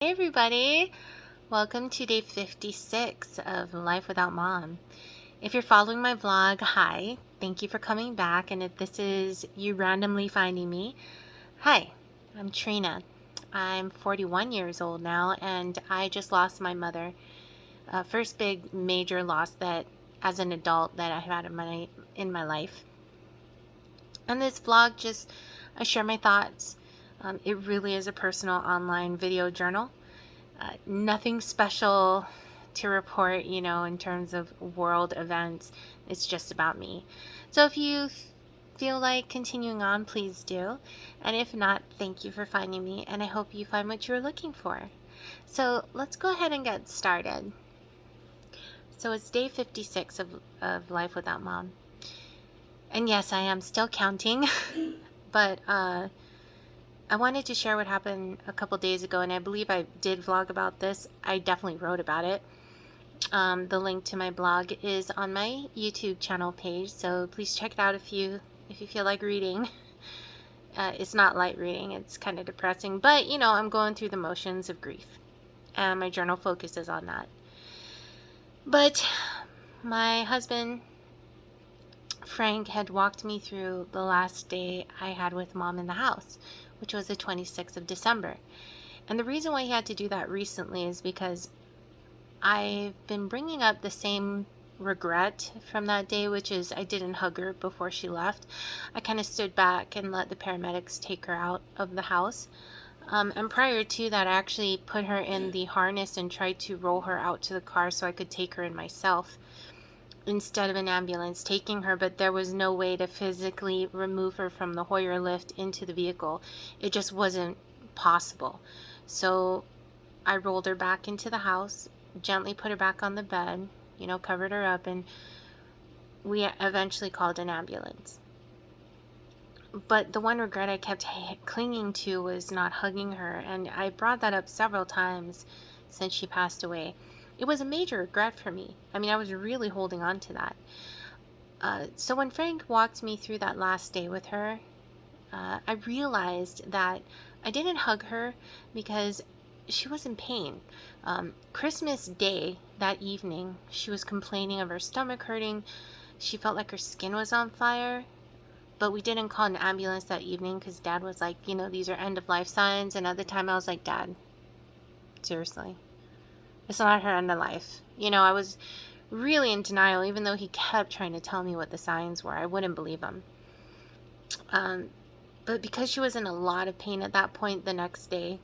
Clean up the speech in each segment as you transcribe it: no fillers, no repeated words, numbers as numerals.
Hey everybody, welcome to day 56 of Life Without Mom. If you're following my vlog, hi, thank you for coming back. And if this is you randomly finding me, hi, I'm Trina. I'm 41 years old now, and I just lost my mother. First big major loss that as an adult that I had in my life. And this vlog I share my thoughts. It really is a personal online video journal. Nothing special to report, in terms of world events. It's just about me. So if you feel like continuing on, please do. And if not, thank you for finding me, and I hope you find what you're looking for. So let's go ahead and get started. So it's day 56 of Life Without Mom. And yes, I am still counting, but I wanted to share what happened a couple days ago, and I believe I did vlog about this. I definitely wrote about it. The link to my blog is on my YouTube channel page, so please check it out if you feel like reading. It's not light reading, it's kind of depressing, but I'm going through the motions of grief, and my journal focuses on that. But my husband Frank had walked me through the last day I had with Mom in the house, which was the 26th of December. And the reason why he had to do that recently is because I've been bringing up the same regret from that day, which is I didn't hug her before she left. I kind of stood back and let the paramedics take her out of the house. And prior to that, I actually put her in the harness and tried to roll her out to the car so I could take her in myself instead of an ambulance taking her, but there was no way to physically remove her from the Hoyer lift into the vehicle. It just wasn't possible. So I rolled her back into the house, gently put her back on the bed, covered her up, and we eventually called an ambulance. But the one regret I kept clinging to was not hugging her, and I brought that up several times since she passed away. It was a major regret for me. I mean, I was really holding on to that. So when Frank walked me through that last day with her, I realized that I didn't hug her because she was in pain. Christmas Day, that evening, she was complaining of her stomach hurting. She felt like her skin was on fire. But we didn't call an ambulance that evening because Dad was like, these are end-of-life signs. And at the time I was like, Dad, seriously, it's not her end of life. I was really in denial, even though he kept trying to tell me what the signs were. I wouldn't believe him. But because she was in a lot of pain at that point the next day,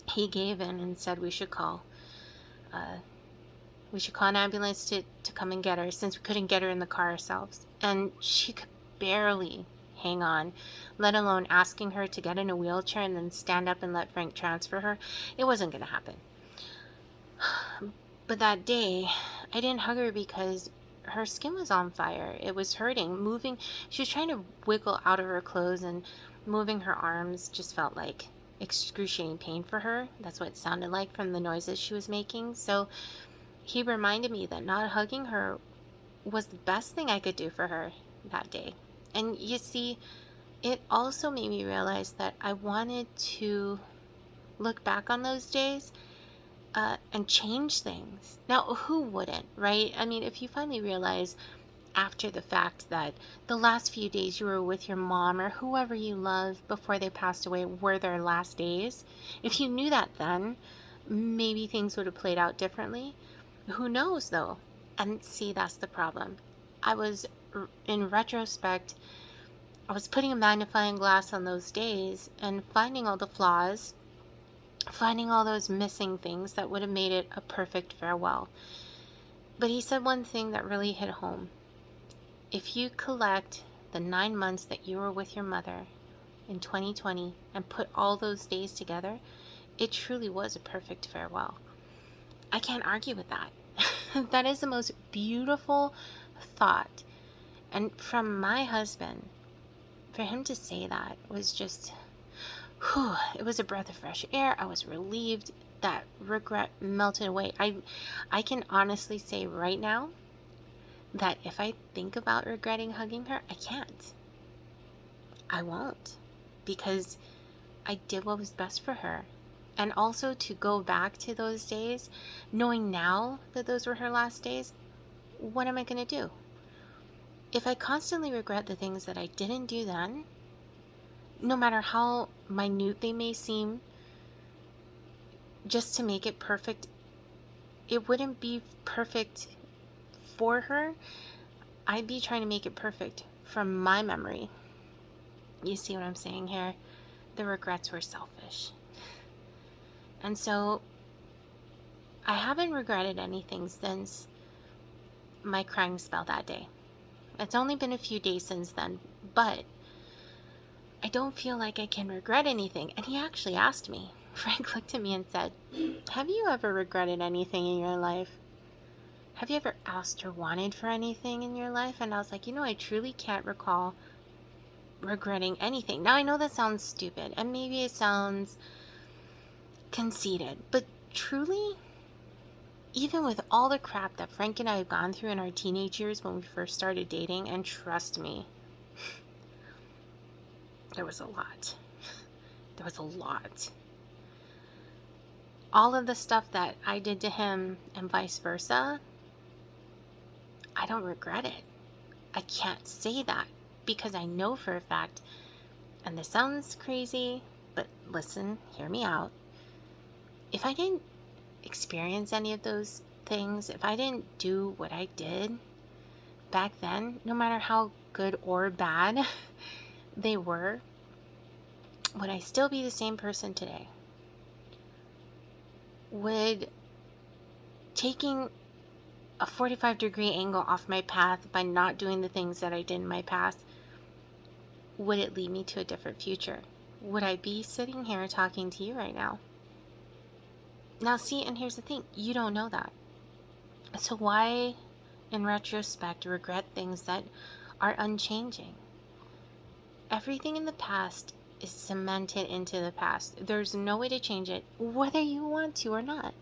he gave in and said we should call an ambulance to come and get her, since we couldn't get her in the car ourselves. And she could barely hang on, let alone asking her to get in a wheelchair and then stand up and let Frank transfer her. It wasn't going to happen. But that day, I didn't hug her because her skin was on fire. It was hurting. She was trying to wiggle out of her clothes, and moving her arms just felt like excruciating pain for her. That's what it sounded like from the noises she was making. So he reminded me that not hugging her was the best thing I could do for her that day. And you see, it also made me realize that I wanted to look back on those days and change things. Now, who wouldn't, right? I mean, if you finally realize after the fact that the last few days you were with your mom or whoever you loved before they passed away were their last days, if you knew that then, maybe things would have played out differently. Who knows, though? And see, that's the problem. In retrospect, I was putting a magnifying glass on those days and finding all the flaws, finding all those missing things that would have made it a perfect farewell. But he said one thing that really hit home. If you collect the 9 months that you were with your mother in 2020 and put all those days together, it truly was a perfect farewell. I can't argue with that. That is the most beautiful thought. And from my husband, for him to say that was just, it was a breath of fresh air. I was relieved. That regret melted away. I can honestly say right now that if I think about regretting hugging her, I can't. I won't, because I did what was best for her. And also to go back to those days, knowing now that those were her last days, what am I going to do? If I constantly regret the things that I didn't do then, no matter how minute they may seem, just to make it perfect, it wouldn't be perfect for her. I'd be trying to make it perfect from my memory. You see what I'm saying here? The regrets were selfish. And so I haven't regretted anything since my crying spell that day. It's only been a few days since then, but I don't feel like I can regret anything. And he actually asked me. Frank looked at me and said, "Have you ever regretted anything in your life? Have you ever asked or wanted for anything in your life?" And I was like, I truly can't recall regretting anything. Now, I know that sounds stupid, and maybe it sounds conceited, but truly, even with all the crap that Frank and I have gone through in our teenage years when we first started dating, and trust me, there was a lot. There was a lot. All of the stuff that I did to him and vice versa, I don't regret it. I can't say that because I know for a fact, and this sounds crazy, but listen, hear me out. If I didn't experience any of those things, if I didn't do what I did back then, no matter how good or bad they were, would I still be the same person today? Would taking a 45-degree angle off my path by not doing the things that I did in my past, would it lead me to a different future? Would I be sitting here talking to you right now? Now, see, and here's the thing, you don't know that. So why, in retrospect, regret things that are unchanging? Everything in the past is cemented into the past. There's no way to change it, whether you want to or not.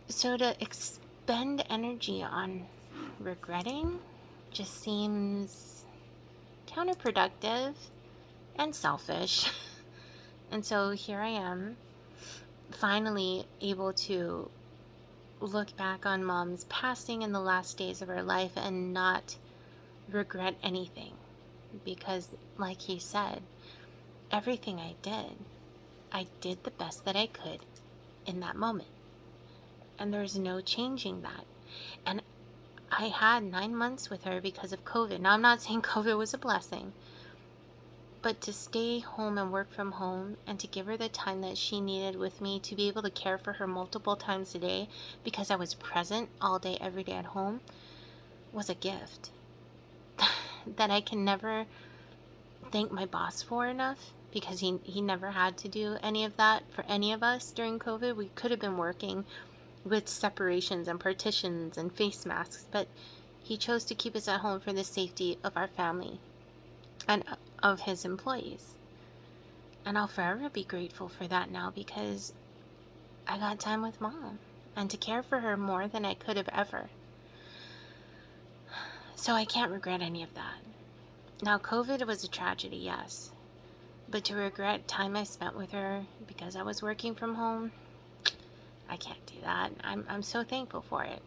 So to expend energy on regretting just seems counterproductive and selfish. And so here I am, finally able to look back on Mom's passing in the last days of her life and not regret anything. Because, like he said, everything I did the best that I could in that moment. And there's no changing that. And I had 9 months with her because of COVID. Now, I'm not saying COVID was a blessing, but to stay home and work from home and to give her the time that she needed with me, to be able to care for her multiple times a day because I was present all day, every day at home, was a gift that I can never thank my boss for enough, because he never had to do any of that for any of us during COVID. We could have been working with separations and partitions and face masks, but he chose to keep us at home for the safety of our family and of his employees. And I'll forever be grateful for that now, because I got time with Mom and to care for her more than I could have ever. So I can't regret any of that. Now, COVID was a tragedy, yes, but to regret time I spent with her because I was working from home, I can't do that. I'm so thankful for it.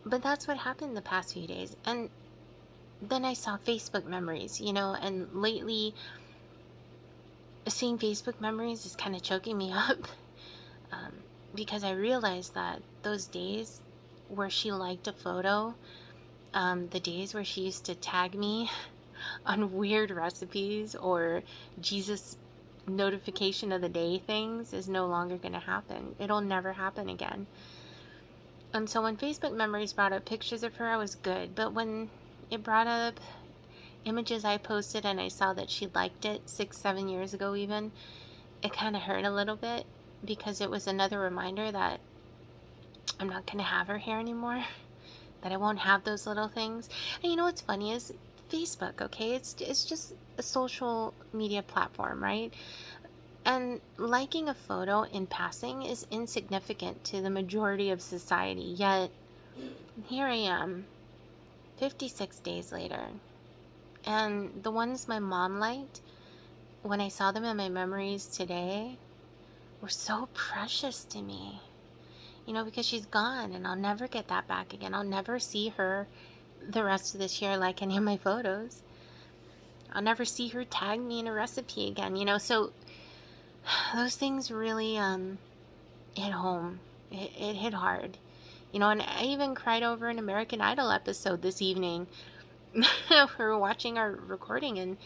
But that's what happened the past few days. And then I saw Facebook memories, and lately seeing Facebook memories is kind of choking me up, because I realized that those days where she liked a photo, the days where she used to tag me on weird recipes or Jesus notification of the day things, is no longer going to happen. It'll never happen again. And so when Facebook memories brought up pictures of her, I was good. But when it brought up images I posted and I saw that she liked it 6-7 years ago even, it kind of hurt a little bit, because it was another reminder that I'm not going to have her here anymore, that I won't have those little things. And you know what's funny is Facebook, okay? It's just a social media platform, right? And liking a photo in passing is insignificant to the majority of society. Yet, here I am, 56 days later, and the ones my mom liked when I saw them in my memories today, were so precious to me. You know, because she's gone and I'll never get that back again. I'll never see her the rest of this year like any of my photos. I'll never see her tag me in a recipe again, you know. So those things really hit home. It hit hard. You know, and I even cried over an American Idol episode this evening. We were watching our recording, and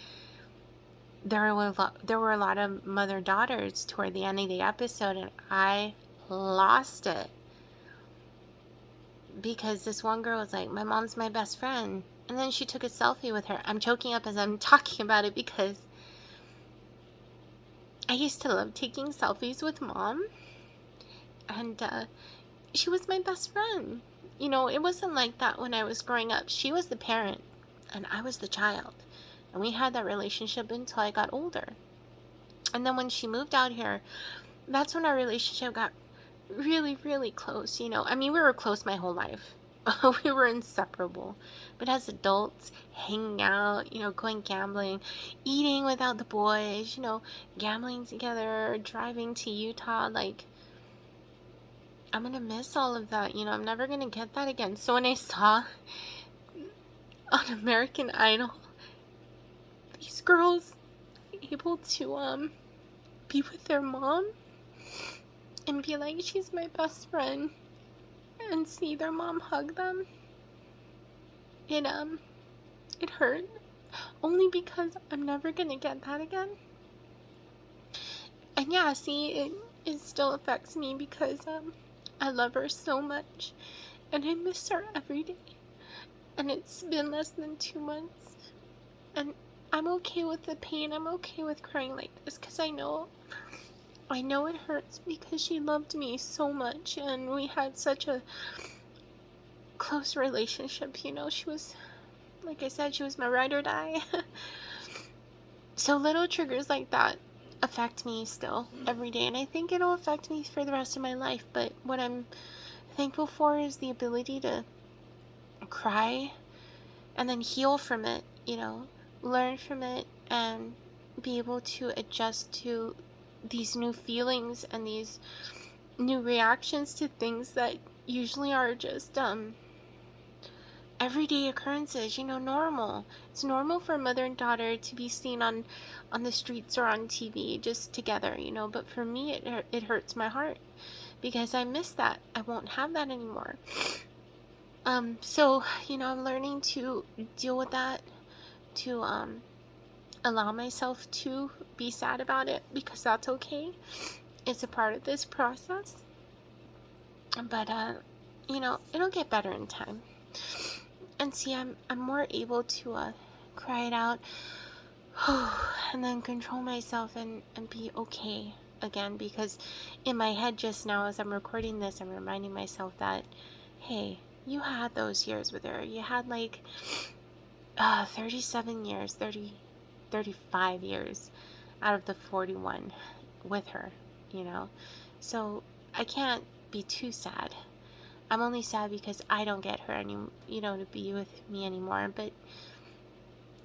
there were a lot of mother-daughters toward the end of the episode, and I lost it. Because this one girl was like, my mom's my best friend. And then she took a selfie with her. I'm choking up as I'm talking about it because I used to love taking selfies with mom. And she was my best friend. You know, it wasn't like that when I was growing up. She was the parent and I was the child. And we had that relationship until I got older. And then when she moved out here, that's when our relationship got really, really close, you know. I mean, we were close my whole life. We were inseparable. But as adults, hanging out, you know, going gambling, eating without the boys, you know, gambling together, driving to Utah, like, I'm gonna miss all of that, you know. I'm never gonna get that again. So when I saw on American Idol these girls able to be with their mom and be like, she's my best friend, and see their mom hug them, it hurt. Only because I'm never gonna get that again. And yeah, see, it still affects me because I love her so much and I miss her every day. And it's been less than 2 months. And I'm okay with the pain. I'm okay with crying like this because I know it hurts because she loved me so much and we had such a close relationship, you know. She was, like I said, she was my ride or die. So little triggers like that affect me still every day, and I think it'll affect me for the rest of my life. But what I'm thankful for is the ability to cry and then heal from it, you know, learn from it and be able to adjust to these new feelings and these new reactions to things that usually are just everyday occurrences, you know, normal. It's normal for a mother and daughter to be seen on the streets or on TV just together, you know. But for me, it hurts my heart because I miss that. I won't have that anymore. So you know, I'm learning to deal with that, to allow myself to be sad about it because that's okay. It's a part of this process. But you know, it'll get better in time. And see, I'm more able to cry it out and then control myself and be okay again, because in my head just now as I'm recording this, I'm reminding myself that, hey, you had those years with her. You had like 37 years, 35 years out of the 41 with her, you know. So I can't be too sad. I'm only sad because I don't get her you know, to be with me anymore. But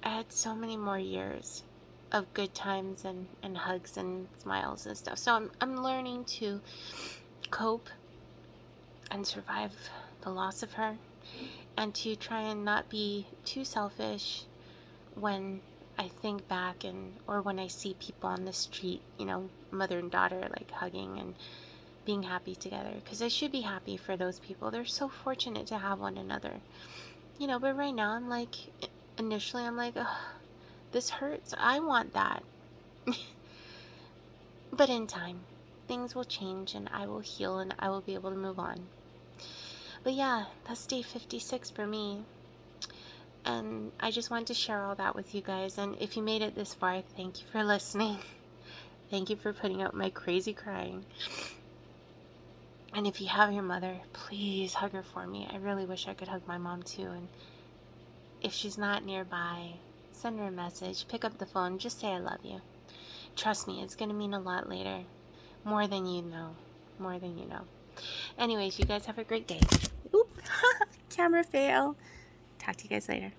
I had so many more years of good times and hugs and smiles and stuff. So I'm learning to cope and survive the loss of her, and to try and not be too selfish when I think back or when I see people on the street, you know, mother and daughter, like hugging and being happy together, because I should be happy for those people. They're so fortunate to have one another, you know. But right now I'm like, initially I'm like, ugh, this hurts, I want that. But in time things will change and I will heal and I will be able to move on. But yeah, that's day 56 for me, and I just wanted to share all that with you guys. And if you made it this far, thank you for listening. Thank you for putting up my crazy crying. And if you have your mother, please hug her for me. I really wish I could hug my mom too. And if she's not nearby, send her a message, pick up the phone, just say I love you. Trust me, it's going to mean a lot later. More than you know. More than you know. Anyways, you guys have a great day. Oop, camera fail. Talk to you guys later.